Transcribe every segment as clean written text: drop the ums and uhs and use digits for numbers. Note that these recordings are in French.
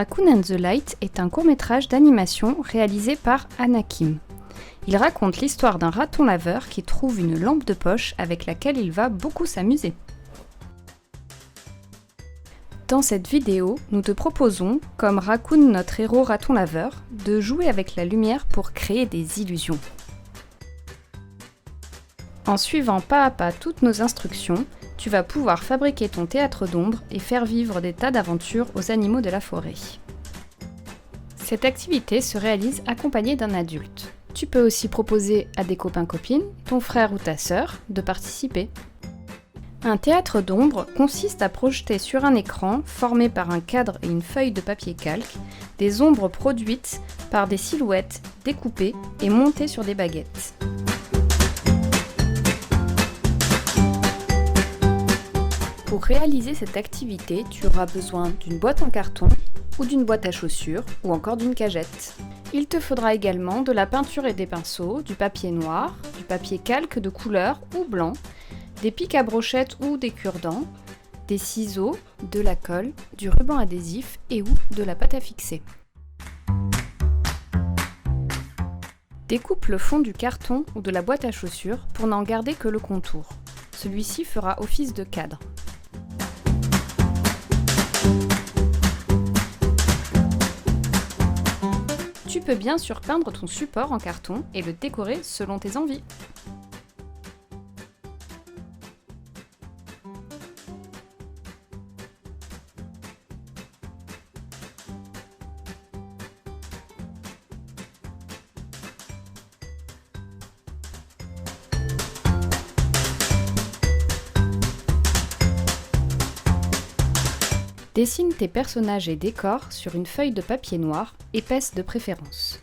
Raccoon and the Light est un court-métrage d'animation réalisé par Anna Kim. Il raconte l'histoire d'un raton laveur qui trouve une lampe de poche avec laquelle il va beaucoup s'amuser. Dans cette vidéo, nous te proposons, comme Raccoon notre héros raton laveur, de jouer avec la lumière pour créer des illusions. En suivant pas à pas toutes nos instructions, tu vas pouvoir fabriquer ton théâtre d'ombre et faire vivre des tas d'aventures aux animaux de la forêt. Cette activité se réalise accompagnée d'un adulte. Tu peux aussi proposer à des copains-copines, ton frère ou ta sœur, de participer. Un théâtre d'ombre consiste à projeter sur un écran, formé par un cadre et une feuille de papier calque, des ombres produites par des silhouettes découpées et montées sur des baguettes. Pour réaliser cette activité, tu auras besoin d'une boîte en carton ou d'une boîte à chaussures ou encore d'une cagette. Il te faudra également de la peinture et des pinceaux, du papier noir, du papier calque de couleur ou blanc, des pics à brochettes ou des cure-dents, des ciseaux, de la colle, du ruban adhésif et ou de la pâte à fixer. Découpe le fond du carton ou de la boîte à chaussures pour n'en garder que le contour. Celui-ci fera office de cadre. Tu peux bien sûr peindre ton support en carton et le décorer selon tes envies. Dessine tes personnages et décors sur une feuille de papier noir, épaisse de préférence.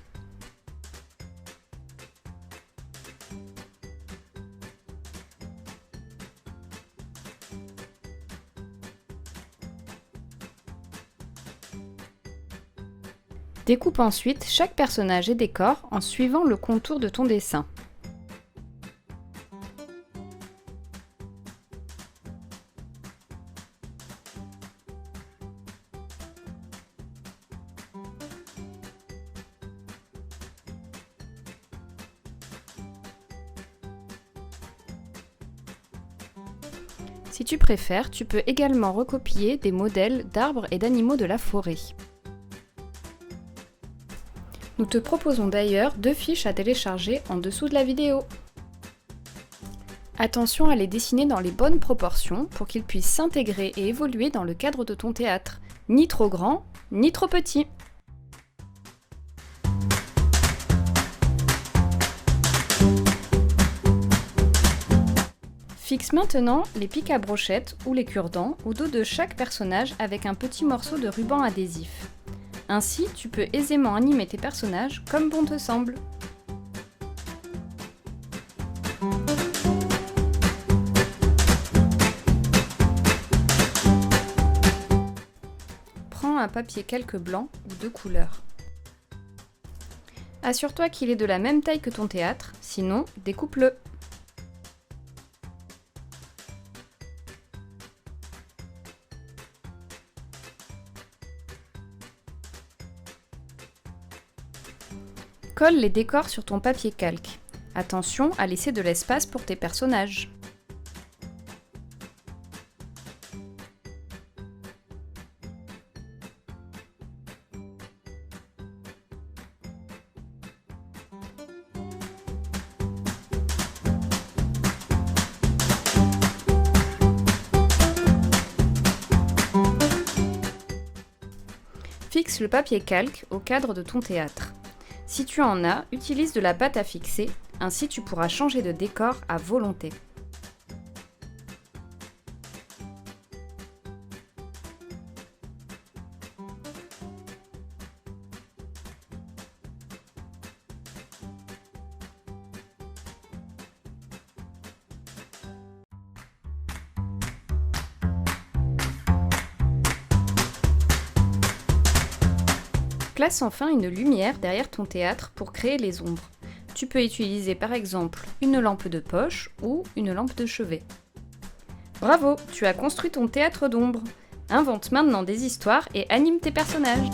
Découpe ensuite chaque personnage et décor en suivant le contour de ton dessin. Si tu préfères, tu peux également recopier des modèles d'arbres et d'animaux de la forêt. Nous te proposons d'ailleurs 2 fiches à télécharger en dessous de la vidéo. Attention à les dessiner dans les bonnes proportions pour qu'ils puissent s'intégrer et évoluer dans le cadre de ton théâtre, ni trop grand, ni trop petit. Fixe maintenant les pics à brochettes ou les cure-dents au dos de chaque personnage avec un petit morceau de ruban adhésif. Ainsi, tu peux aisément animer tes personnages comme bon te semble. Prends un papier calque blanc ou de couleur. Assure-toi qu'il est de la même taille que ton théâtre, sinon découpe-le. Colle les décors sur ton papier calque. Attention à laisser de l'espace pour tes personnages. Fixe le papier calque au cadre de ton théâtre. Si tu en as, utilise de la pâte à fixer, ainsi tu pourras changer de décor à volonté. Place enfin une lumière derrière ton théâtre pour créer les ombres. Tu peux utiliser par exemple une lampe de poche ou une lampe de chevet. Bravo, tu as construit ton théâtre d'ombre. Invente maintenant des histoires et anime tes personnages.